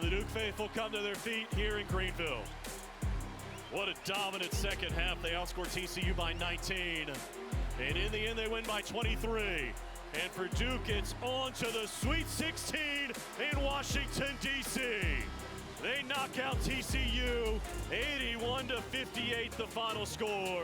the Duke faithful come to their feet here in Greenville. What a dominant second half. They outscored TCU by 19. And in the end, they win by 23. And for Duke, it's on to the Sweet 16 in Washington, D.C. They knock out TCU, 81-58, the final score.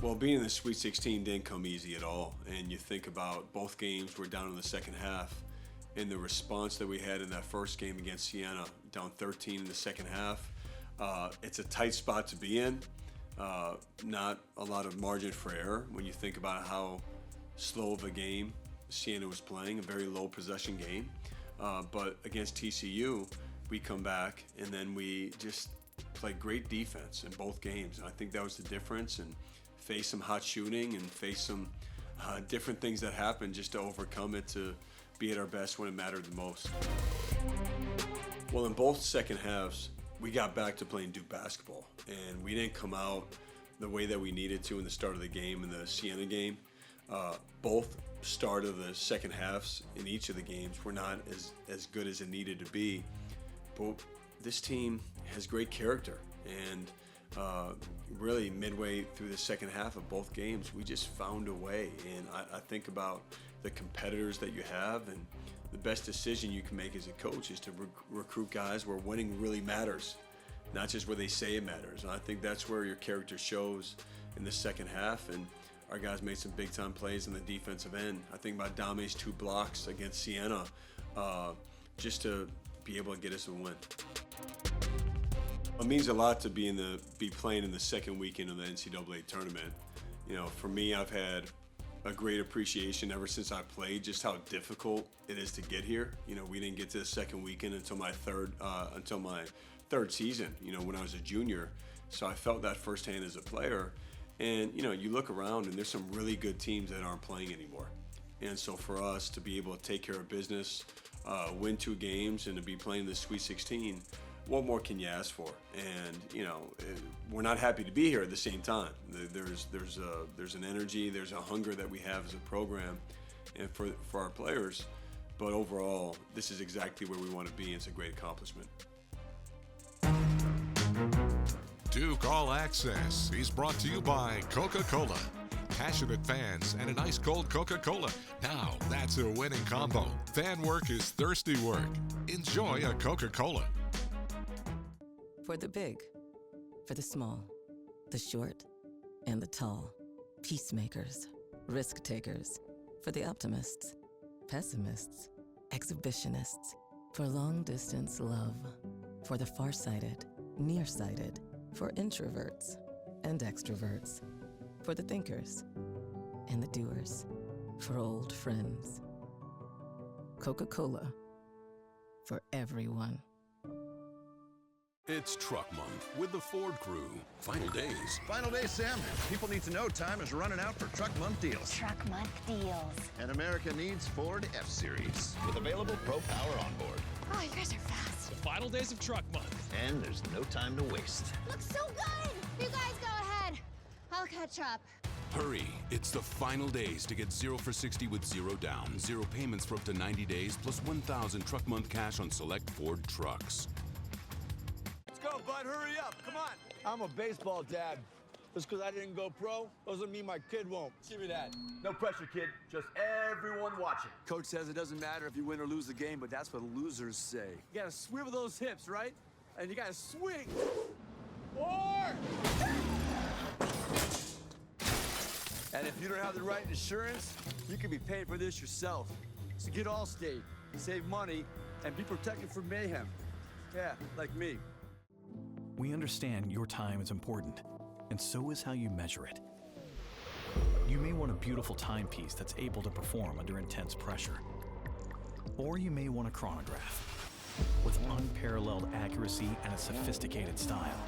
Well, being in the Sweet 16 didn't come easy at all. And you think about both games were down in the second half. And the response that we had in that first game against Siena, down 13 in the second half, it's a tight spot to be in. Not a lot of margin for error when you think about how slow of a game Siena was playing, a very low possession game. But against TCU, we come back and then we just play great defense in both games. And I think that was the difference. And face some hot shooting and face some different things that happen just to overcome it, to be at our best when it mattered the most. Well, in both second halves, we got back to playing Duke basketball, and we didn't come out the way that we needed to in the start of the game, in the Siena game. Both start of the second halves in each of the games were not as good as it needed to be, but this team has great character, and really midway through the second half of both games, we just found a way. And I think about the competitors that you have, and the best decision you can make as a coach is to recruit guys where winning really matters, not just where they say it matters. And I think that's where your character shows in the second half, and our guys made some big time plays on the defensive end. I think about Dame's 2 blocks against Siena, just to be able to get us a win. It means a lot to be playing in the second weekend of the NCAA tournament. You know, for me, I've had a great appreciation ever since I played just how difficult it is to get here. You know, we didn't get to the second weekend until my third season, you know, when I was a junior. So I felt that firsthand as a player. And, you know, you look around and there's some really good teams that aren't playing anymore. And so for us to be able to take care of business, win 2 games, and to be playing the Sweet 16, what more can you ask for? And, you know, we're not happy to be here at the same time. There's an energy, there's a hunger that we have as a program and for our players. But overall, this is exactly where we want to be. It's a great accomplishment. Duke All Access is brought to you by Coca-Cola. Passionate fans and an ice cold Coca-Cola. Now that's a winning combo. Fan work is thirsty work. Enjoy a Coca-Cola. For the big, for the small, the short, and the tall. Peacemakers, risk takers. For the optimists, pessimists, exhibitionists. For long distance love. For the farsighted, nearsighted. For introverts and extroverts. For the thinkers and the doers. For old friends. Coca-Cola. For everyone. It's Truck Month with the Ford Crew. Final days. Final day, Sam. People need to know time is running out for Truck Month deals. Truck Month deals. And America needs Ford F-Series with available Pro Power on board. Oh, you guys are fast. The final days of Truck Month. And there's no time to waste. Looks so good. You guys go ahead. I'll catch up. Hurry. It's the final days to get 0 for 60 with 0 down. 0 payments for up to 90 days plus 1,000 Truck Month cash on select Ford trucks. Go, bud, hurry up, come on. I'm a baseball dad. Just because I didn't go pro doesn't mean my kid won't. Give me that. No pressure, kid. Just everyone watching. Coach says it doesn't matter if you win or lose the game, but that's what losers say. You gotta swivel those hips, right? And you gotta swing. 4! And if if you don't have the right insurance, you could be paying for this yourself. So get Allstate, save money, and be protected from mayhem. Yeah, like me. We understand your time is important, and so is how you measure it. You may want a beautiful timepiece that's able to perform under intense pressure. Or you may want a chronograph with unparalleled accuracy and a sophisticated style.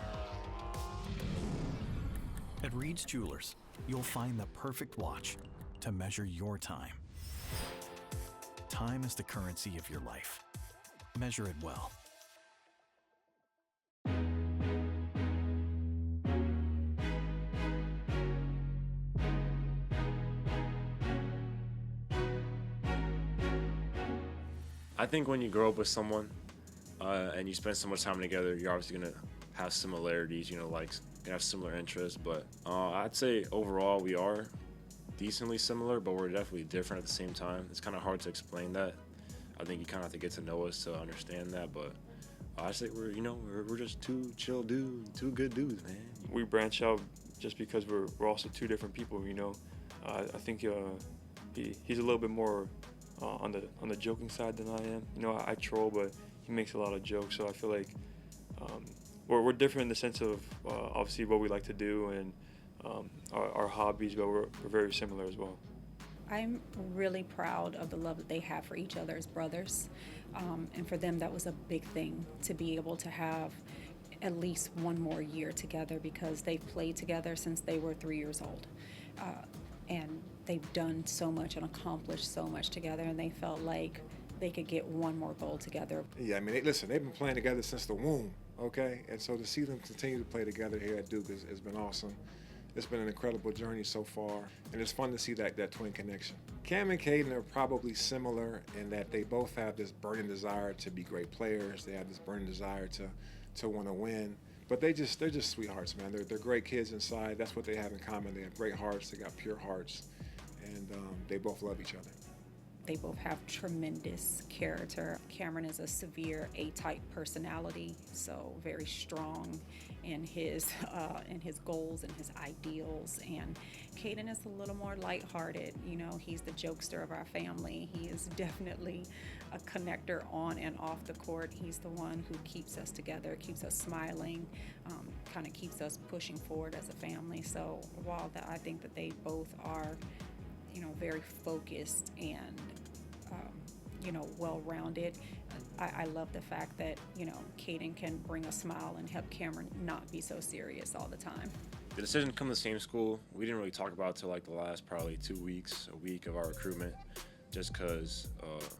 At Reed's Jewelers, you'll find the perfect watch to measure your time. Time is the currency of your life. Measure it well. I think when you grow up with someone and you spend so much time together, you're obviously going to have similarities, you know, like you have similar interests. But I'd say overall we are decently similar, but we're definitely different at the same time. It's kind of hard to explain that. I think you kind of have to get to know us to understand that. But I say we're just two chill dudes, two good dudes, man. We branch out just because we're also two different people, you know. I think he's a little bit more on the joking side than I am. You know, I troll, but he makes a lot of jokes, so I feel like we're different in the sense of obviously what we like to do and our hobbies, but we're very similar as well. I'm really proud of the love that they have for each other as brothers, and for them that was a big thing, to be able to have at least one more year together, because they've played together since they were 3 years old. And they've done so much and accomplished so much together, and they felt like they could get one more goal together. Yeah, I mean, they've been playing together since the womb, okay? And so to see them continue to play together here at Duke has been awesome. It's been an incredible journey so far, and it's fun to see that twin connection. Cam and Caden are probably similar in that they both have this burning desire to be great players. They have this burning desire to want to win. But they're just sweethearts, man. They're great kids inside. That's what they have in common. They have great hearts. They got pure hearts, and they both love each other. They both have tremendous character. Cameron is a severe A-type personality, so very strong in his goals and his ideals. And Caden is a little more lighthearted. You know, he's the jokester of our family. He is definitely a connector on and off the court. He's the one who keeps us together, keeps us smiling, kind of keeps us pushing forward as a family. So while I think that they both are, you know, very focused and well-rounded, I love the fact that, you know, Caden can bring a smile and help Cameron not be so serious all the time. The decision to come to the same school, we didn't really talk about it till like the last probably 2 weeks, a week of our recruitment, just because,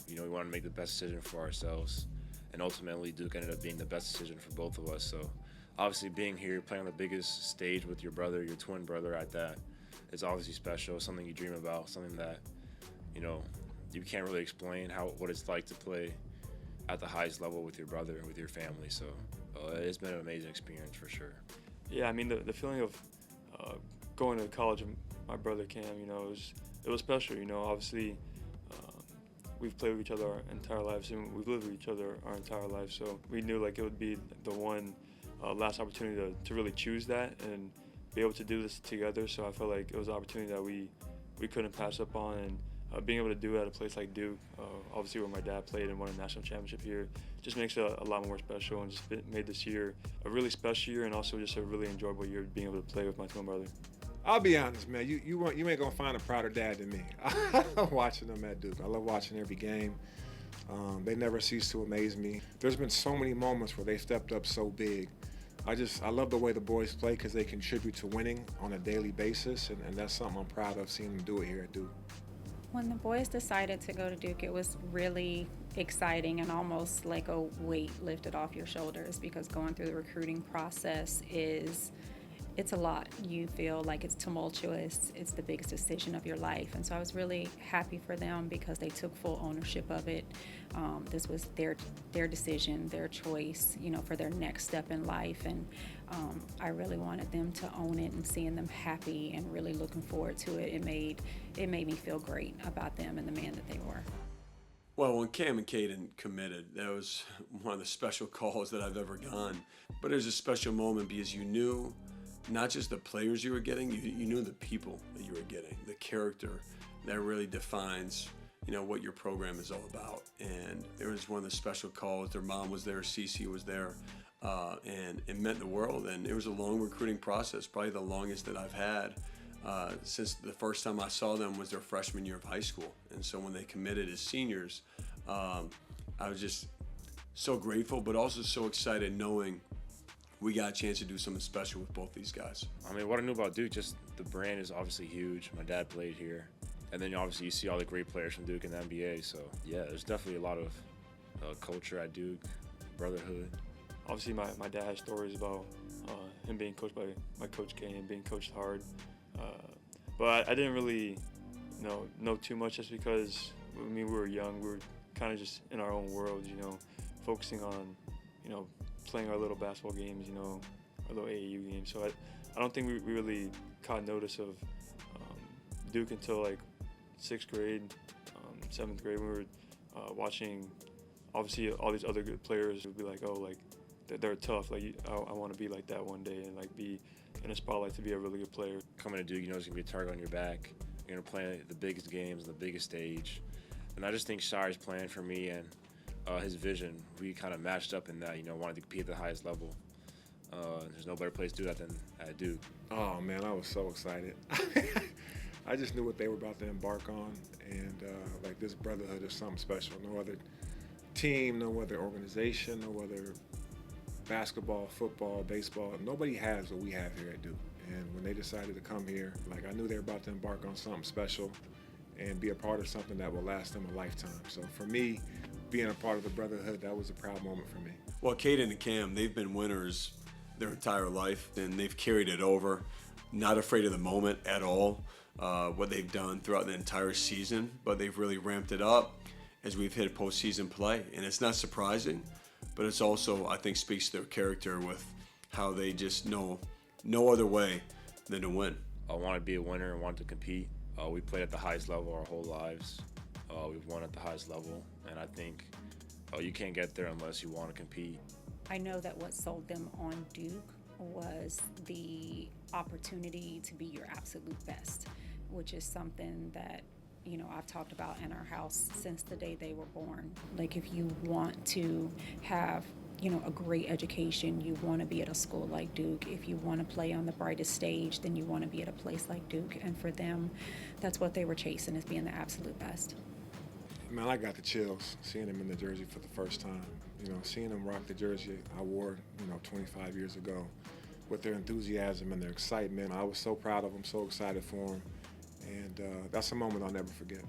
we wanted to make the best decision for ourselves. And ultimately, Duke ended up being the best decision for both of us. So obviously being here, playing on the biggest stage with your brother, your twin brother at that, is obviously special, something you dream about, something that, you can't really explain what it's like to play at the highest level with your brother and with your family. So it's been an amazing experience for sure. Yeah, I mean, the feeling of going to college with my brother Cam, it was special. Obviously we've played with each other our entire lives, and we've lived with each other our entire lives. So we knew like it would be the one last opportunity to really choose that and be able to do this together. So I felt like it was an opportunity that we couldn't pass up on, and being able to do it at a place like Duke, obviously where my dad played and won a national championship here, just makes it a lot more special, and just made this year a really special year, and also just a really enjoyable year being able to play with my twin brother. I'll be honest, man. You ain't gonna find a prouder dad than me. I love watching them at Duke. I love watching every game. They never cease to amaze me. There's been so many moments where they stepped up so big. I love the way the boys play because they contribute to winning on a daily basis, and that's something I'm proud of, seeing them do it here at Duke. When the boys decided to go to Duke, it was really exciting and almost like a weight lifted off your shoulders, because going through the recruiting process it's a lot. You feel like it's tumultuous. It's the biggest decision of your life. And so I was really happy for them because they took full ownership of it. This was their decision, their choice, for their next step in life. And I really wanted them to own it, and seeing them happy and really looking forward to it, it made me feel great about them and the man that they were. Well, when Cam and Caden committed, that was one of the special calls that I've ever done. But it was a special moment because you knew not just the players you were getting, you knew the people that you were getting, the character that really defines, what your program is all about. And it was one of the special calls. Their mom was there, Cece was there, and it meant the world. And it was a long recruiting process, probably the longest that I've had since the first time I saw them was their freshman year of high school. And so when they committed as seniors, I was just so grateful, but also so excited knowing we got a chance to do something special with both these guys. I mean, what I knew about Duke, just the brand is obviously huge. My dad played here. And then obviously you see all the great players from Duke in the NBA. So, yeah, there's definitely a lot of culture at Duke, brotherhood. Obviously, my dad has stories about him being coached by my Coach K and being coached hard. But I didn't really know too much just because, we were young. We were kind of just in our own worlds, focusing on, playing our little basketball games, our little AAU games. So I don't think we really caught notice of Duke until like 6th grade, 7th grade. We were watching, obviously, all these other good players would be like, oh, like they're tough. Like I want to be like that one day and like be in a spotlight to be a really good player. Coming to Duke, there's gonna be a target on your back. You're gonna play the biggest games, the biggest stage, and I just think Scheyer's plan for me and his vision, we kind of matched up in that. Wanted to compete at the highest level. There's no better place to do that than at Duke. Oh man, I was so excited. I just knew what they were about to embark on, and like this brotherhood is something special. No other team, no other organization, no other basketball, football, baseball, nobody has what we have here at Duke. And when they decided to come here, like I knew they were about to embark on something special and be a part of something that will last them a lifetime. So for me, being a part of the brotherhood, that was a proud moment for me. Well, Caden and Cam, they've been winners their entire life, and they've carried it over, not afraid of the moment at all. What they've done throughout the entire season, but they've really ramped it up as we've hit postseason play. And it's not surprising, but it's also, I think, speaks to their character with how they just know no other way than to win. I want to be a winner and want to compete. We played at the highest level our whole lives. We've won at the highest level, and I think you can't get there unless you want to compete. I know that what sold them on Duke was the opportunity to be your absolute best, which is something that I've talked about in our house since the day they were born. Like if you want to have a great education, you want to be at a school like Duke. If you want to play on the brightest stage, then you want to be at a place like Duke. And for them, that's what they were chasing, is being the absolute best. Man, I got the chills seeing them in the jersey for the first time. Seeing them rock the jersey I wore 25 years ago, with their enthusiasm and their excitement. I was so proud of them, so excited for them. And that's a moment I'll never forget.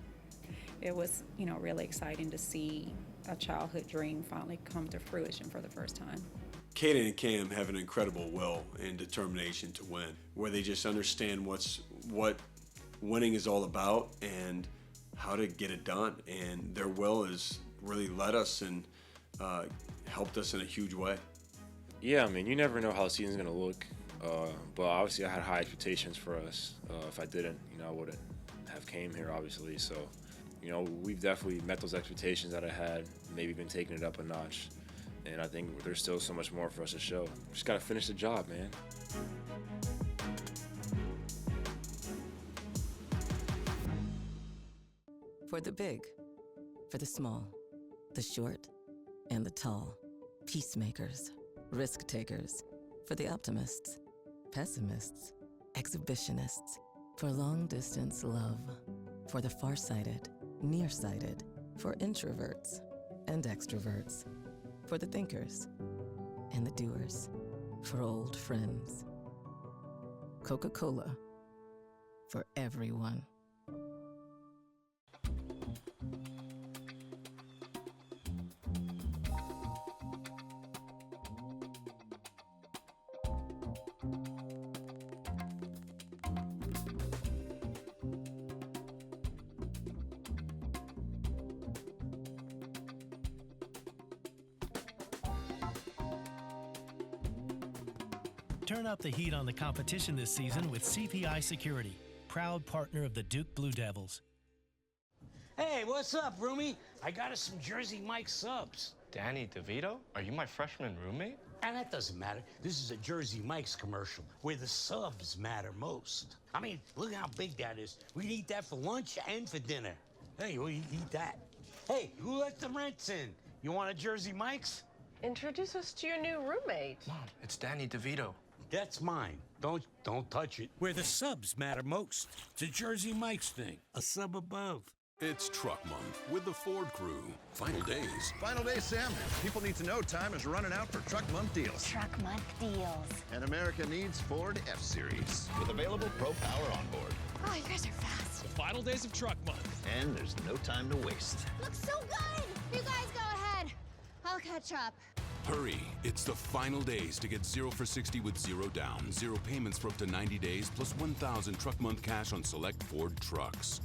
It was, really exciting to see a childhood dream finally come to fruition for the first time. Caden and Cam have an incredible will and determination to win, where they just understand what winning is all about and how to get it done. And their will has really led us and helped us in a huge way. Yeah, I mean, you never know how the season's going to look. But obviously I had high expectations for us. If I didn't, I wouldn't have came here, obviously. So, we've definitely met those expectations that I had, maybe been taking it up a notch. And I think there's still so much more for us to show. Just got to finish the job, man. For the big, for the small, the short, and the tall. Peacemakers, risk takers. For the optimists, pessimists, exhibitionists. For long-distance love. For the far-sighted, nearsighted. For introverts and extroverts. For the thinkers and the doers. For old friends. Coca-Cola. For everyone. Turn up the heat on the competition this season with CPI Security, proud partner of the Duke Blue Devils. Hey, what's up, roomie? I got us some Jersey Mike subs. Danny DeVito? Are you my freshman roommate? And that doesn't matter. This is a Jersey Mike's commercial where the subs matter most. I mean, look how big that is. We can eat that for lunch and for dinner. Hey, we eat that. Hey, who let the rents in? You want a Jersey Mike's? Introduce us to your new roommate. Mom, it's Danny DeVito. That's mine. Don't touch it. Where the subs matter most. It's a Jersey Mike's thing. A sub above. It's Truck Month with the Ford Crew. Final days. Final day, Sam. People need to know time is running out for Truck Month deals. Truck Month deals. And America needs Ford F-Series with available Pro Power on board. Oh, you guys are fast. The final days of Truck Month. And there's no time to waste. Looks so good. You guys go ahead. I'll catch up. Hurry, it's the final days to get 0 for 60 with 0 down, 0 payments for up to 90 days, plus 1,000 Truck Month cash on select Ford trucks.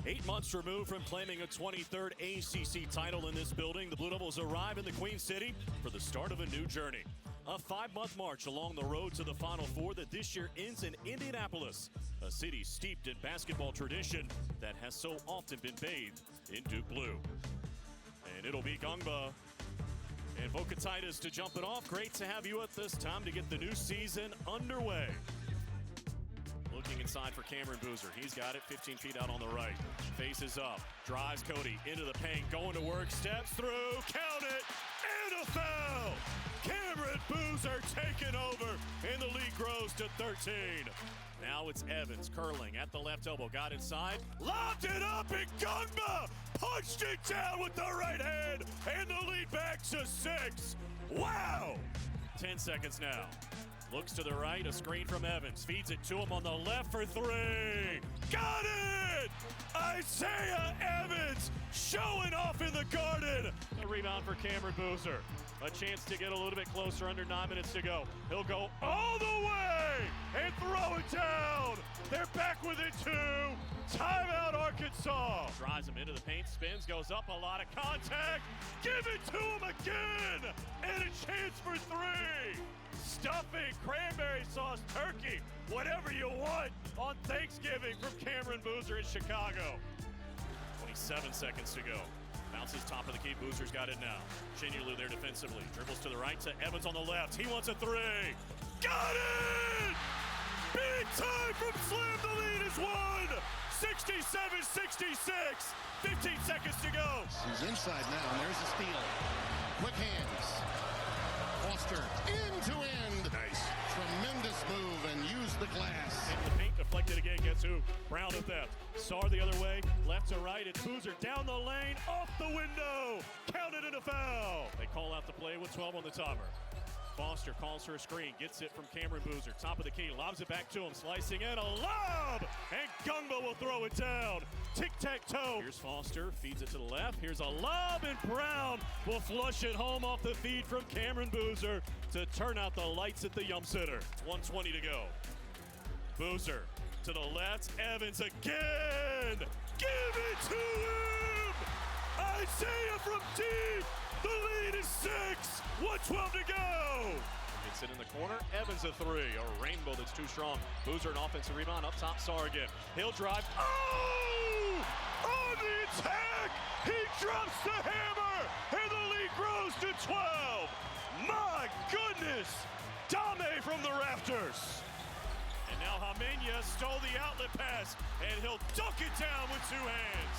8 months removed from claiming a 23rd ACC title in this building, the Blue Devils arrive in the Queen City for the start of a new journey. A 5-month march along the road to the Final Four that this year ends in Indianapolis, a city steeped in basketball tradition that has so often been bathed in Duke blue. And it'll be Gungba and Vokatitis to jump it off. Great to have you at this time to get the new season underway. Looking inside for Cameron Boozer. He's got it 15 feet out on the right. Faces up, drives Cody into the paint, going to work, steps through, count it, and a foul! Cameron Boozer taking over, and the lead grows to 13. Now it's Evans curling at the left elbow, got inside, lobbed it up, and Gungba punched it down with the right hand, and the lead back to 6. Wow! 10 seconds now. Looks to the right, a screen from Evans. Feeds it to him on the left for 3. Got it! Isaiah Evans showing off in the Garden. A rebound for Cameron Boozer. A chance to get a little bit closer, under 9 minutes to go. He'll go all the way and throw it down. They're back within 2. Timeout, Arkansas. Drives him into the paint, spins, goes up, a lot of contact. Give it to him again. And a chance for 3. Stuffing, cranberry sauce, turkey, whatever you want on Thanksgiving from Cameron Boozer in Chicago. 27 seconds to go. Bounces top of the key. Boozer's got it now. Shinyulu there defensively. Dribbles to the right to Evans on the left. He wants a 3. Got it! Big time from Slim. The lead is 1. 67-66. 15 seconds to go. He's inside now, and there's the steal. Quick hands. Foster end to end. Nice. Tremendous move and use the glass. And the paint deflected again. Guess who? Brown at that. Sar the other way. Left to right. It's Boozer down the lane. Off the window. Counted in a foul. They call out the play with 12 on the timer. Foster calls for a screen. Gets it from Cameron Boozer. Top of the key. Lobs it back to him. Slicing in. A lob. And Gungba will throw it down. Tic-tac-toe. Here's Foster. Feeds it to the left. Here's a lob. And Brown will flush it home off the feed from Cameron Boozer to turn out the lights at the Yum Center. 1:20 to go. Boozer to the left. Evans again. Give it to him. Isaiah from deep. The lead is 6. 1:12 to go. Gets it in the corner. Evans a 3. A rainbow that's too strong. Boozer an offensive rebound. Up top, Sar again. He'll drive. Oh! On the attack! He drops the hammer! And the lead grows to 12. My goodness! Dame from the rafters. And now Hamenya stole the outlet pass. And he'll dunk it down with 2 hands.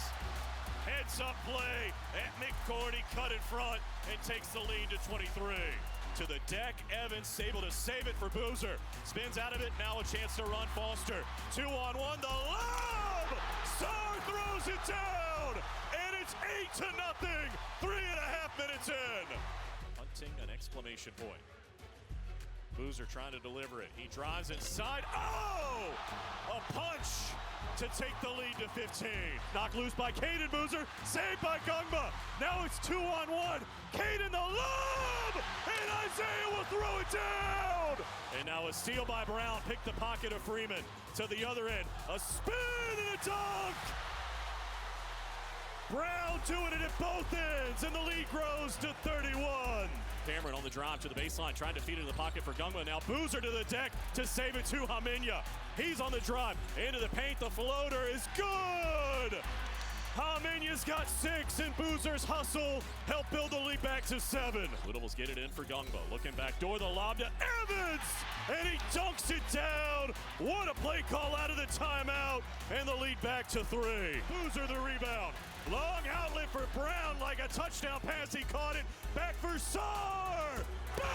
Heads-up play at McCourty, cut in front, and takes the lead to 23. To the deck, Evans able to save it for Boozer. Spins out of it, now a chance to run Foster. 2-on-1, the lob! Sar throws it down, and it's 8-0. 3.5 minutes in. Hunting an exclamation point. Boozer trying to deliver it. He drives inside. Oh! A punch to take the lead to 15. Knocked loose by Caden Boozer. Saved by Gungba. Now it's 2-on-1. Caden the lob! And Isaiah will throw it down! And now a steal by Brown. Picked the pocket of Freeman. To the other end. A spin and a dunk! Brown doing it at both ends, and the lead grows to 31. Cameron on the drive to the baseline, trying to feed it in the pocket for Gungba. Now Boozer to the deck to save it to Hamenya. He's on the drive, into the paint, the floater is good! Hamenya's got 6, and Boozer's hustle helped build the lead back to 7. Little's get it in for Gungba. Looking back door, the lob to Evans, and he dunks it down. What a play call out of the timeout, and the lead back to 3. Boozer the rebound. Long outlet for Brown, like a touchdown pass. He caught it. Back for Saar. Bang!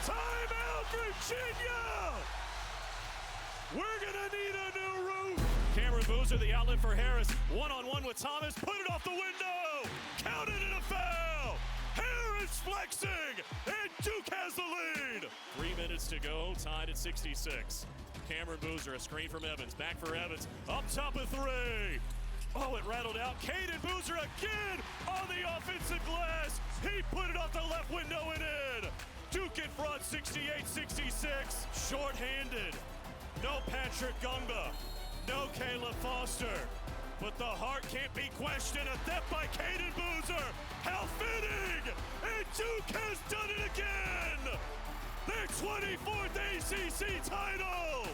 Timeout, Virginia! We're gonna need a new roof. Cameron Boozer, the outlet for Harris. One-on-one with Thomas. Put it off the window. Counted and a foul. Harris flexing, and Duke has the lead. 3 minutes to go, tied at 66. Cameron Boozer, a screen from Evans. Back for Evans. Up top of 3. Oh, it rattled out. Caden Boozer again on the offensive glass. He put it off the left window and in. Duke in front, 68-66. Short-handed. No Patrick Gungba. No Caleb Foster. But the heart can't be questioned. A theft by Caden Boozer. How fitting! And Duke has done it again! Their 24th ACC title!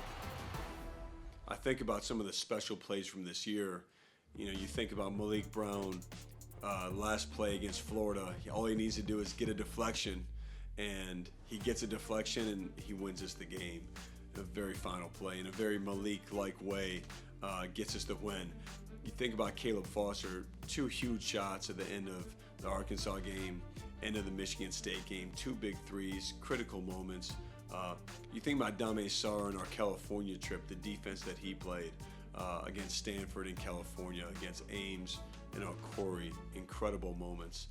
I think about some of the special plays from this year. You know, you think about Malik Brown, last play against Florida. All he needs to do is get a deflection, and he gets a deflection, and he wins us the game. A very final play in a very Malik-like way gets us the win. You think about Caleb Foster, 2 huge shots at the end of the Arkansas game, end of the Michigan State game, 2 big threes, critical moments. You think about Dame Sarr in our California trip, the defense that he played against Stanford in California, against Ames and Corey, incredible moments.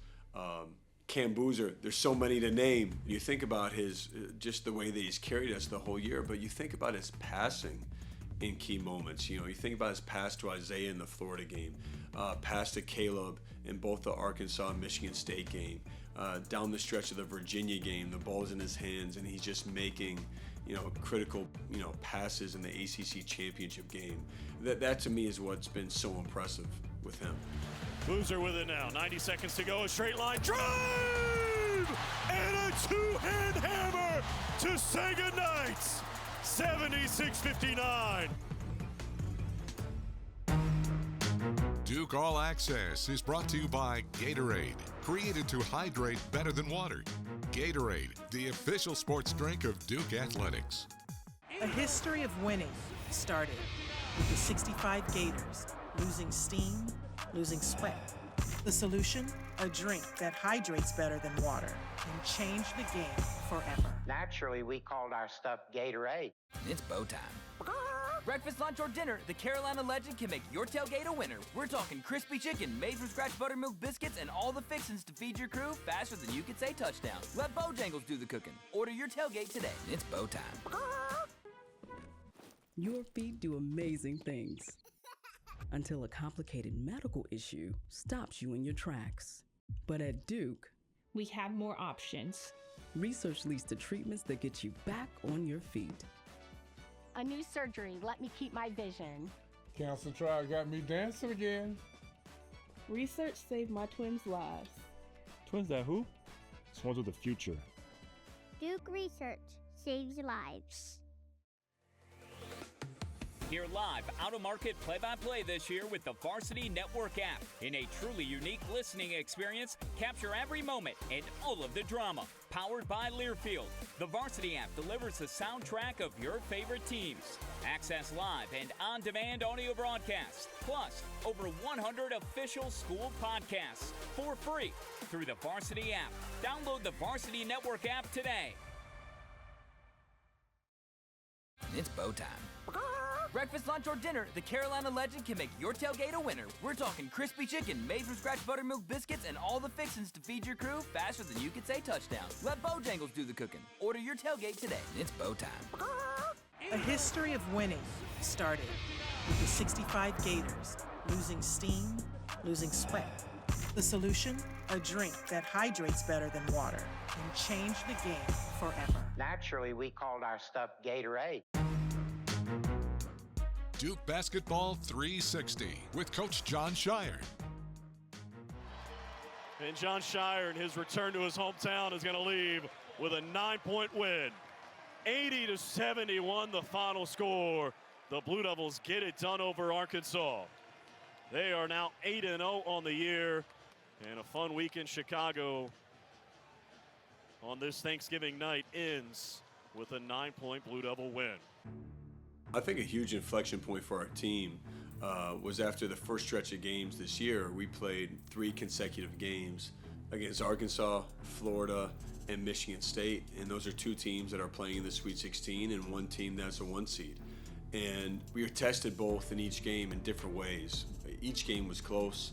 Cam Boozer, there's so many to name. You think about his, just the way that he's carried us the whole year, but you think about his passing in key moments. You know, you think about his pass to Isaiah in the Florida game, pass to Caleb in both the Arkansas and Michigan State game, down the stretch of the Virginia game, the ball's in his hands, and he's just making, you know, critical, you know, passes in the ACC championship game. That to me is what's been so impressive with him. Boozer with it now. 90 seconds to go. A straight line drive! And a 2-hand hammer to say goodnight. 76-59. Duke All Access is brought to you by Gatorade, created to hydrate better than water. Gatorade, the official sports drink of Duke Athletics. A history of winning started with the 65 Gators, losing steam, losing sweat. The solution? A drink that hydrates better than water and changed the game forever. Naturally, we called our stuff Gatorade. It's bow time. Breakfast, lunch, or dinner, the Carolina Legend can make your tailgate a winner. We're talking crispy chicken, made from scratch buttermilk biscuits, and all the fixins to feed your crew faster than you could say touchdown. Let Bojangles do the cooking. Order your tailgate today. It's bow time. Your feet do amazing things until a complicated medical issue stops you in your tracks. But at Duke, we have more options. Research leads to treatments that get you back on your feet. A new surgery let me keep my vision. Cancer trial got me dancing again. Research saved my twins' lives. Twins that who? Swans of the future. Duke Research saves lives. Hear live, out-of-market play-by-play this year with the Varsity Network app. In a truly unique listening experience, capture every moment and all of the drama. Powered by Learfield, the Varsity app delivers the soundtrack of your favorite teams. Access live and on-demand audio broadcasts, plus over 100 official school podcasts for free through the Varsity app. Download the Varsity Network app today. It's bow time. Breakfast, lunch, or dinner, the Carolina Legend can make your tailgate a winner. We're talking crispy chicken, made from scratch buttermilk biscuits, and all the fixins to feed your crew faster than you could say touchdown. Let Bojangles do the cooking. Order your tailgate today. It's bow time. A history of winning started with the 65 Gators, losing steam, losing sweat. The solution? A drink that hydrates better than water and changed the game forever. Naturally, we called our stuff Gatorade. Duke Basketball 360 with Coach John Scheyer. And John Scheyer, in his return to his hometown, is going to leave with a 9-point win. 80-71, the final score the Blue Devils get it done over Arkansas. They are now 8-0 on the year, and a fun week in Chicago on this Thanksgiving night ends with a 9-point Blue Devil win. I think a huge inflection point for our team was after the first stretch of games this year. We played 3 consecutive games against Arkansas, Florida, and Michigan State, and those are 2 teams that are playing in the Sweet 16 and 1 team that's a 1 seed. And we were tested both in each game in different ways. Each game was close,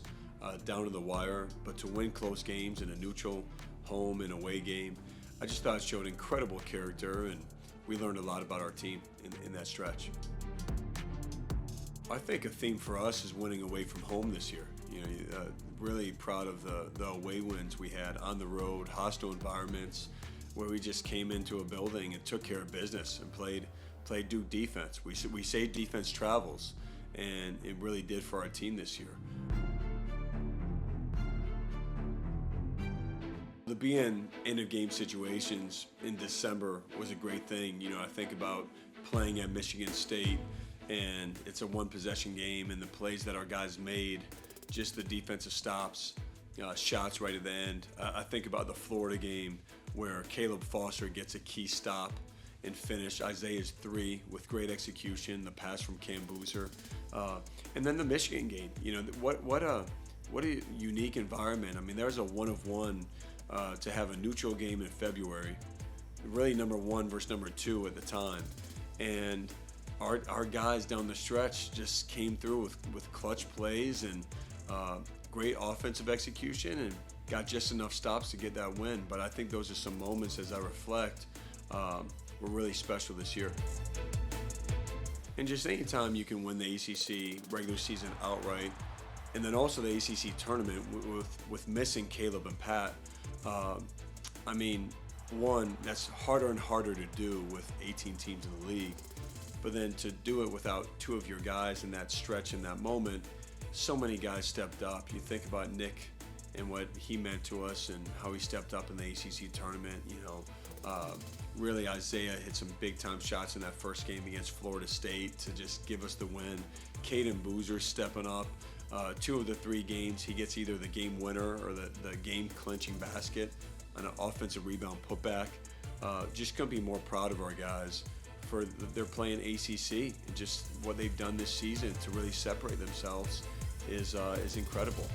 down to the wire, but to win close games in a neutral home and away game, I just thought it showed incredible character, and we learned a lot about our team in that stretch. I think a theme for us is winning away from home this year. You know, really proud of the away wins we had on the road, hostile environments, where we just came into a building and took care of business and played Duke defense. We say defense travels, and it really did for our team this year. To be in end-of-game situations in December was a great thing. You know, I think about playing at Michigan State, and it's a 1-possession game, and the plays that our guys made, just the defensive stops, shots right at the end. I think about the Florida game where Caleb Foster gets a key stop and finish Isaiah's 3 with great execution, the pass from Cam Boozer, and then the Michigan game. You know, what a unique environment. I mean, there's a 1-of-1 to have a neutral game in February, really number 1 versus number 2 at the time, and our guys down the stretch just came through with clutch plays and great offensive execution and got just enough stops to get that win. But I think those are some moments, as I reflect, were really special this year. And just any time you can win the ACC regular season outright, and then also the ACC tournament with missing Caleb and Pat, I mean, one, that's harder and harder to do with 18 teams in the league. But then to do it without 2 of your guys in that stretch, in that moment, so many guys stepped up. You think about Nick and what he meant to us and how he stepped up in the ACC tournament. You know, really Isaiah hit some big-time shots in that first game against Florida State to just give us the win. Caden Boozer stepping up. 2 of the 3 games, he gets either the game winner or the game-clinching basket on an offensive rebound putback. Just couldn't be more proud of our guys for they're playing ACC, and just what they've done this season to really separate themselves is incredible.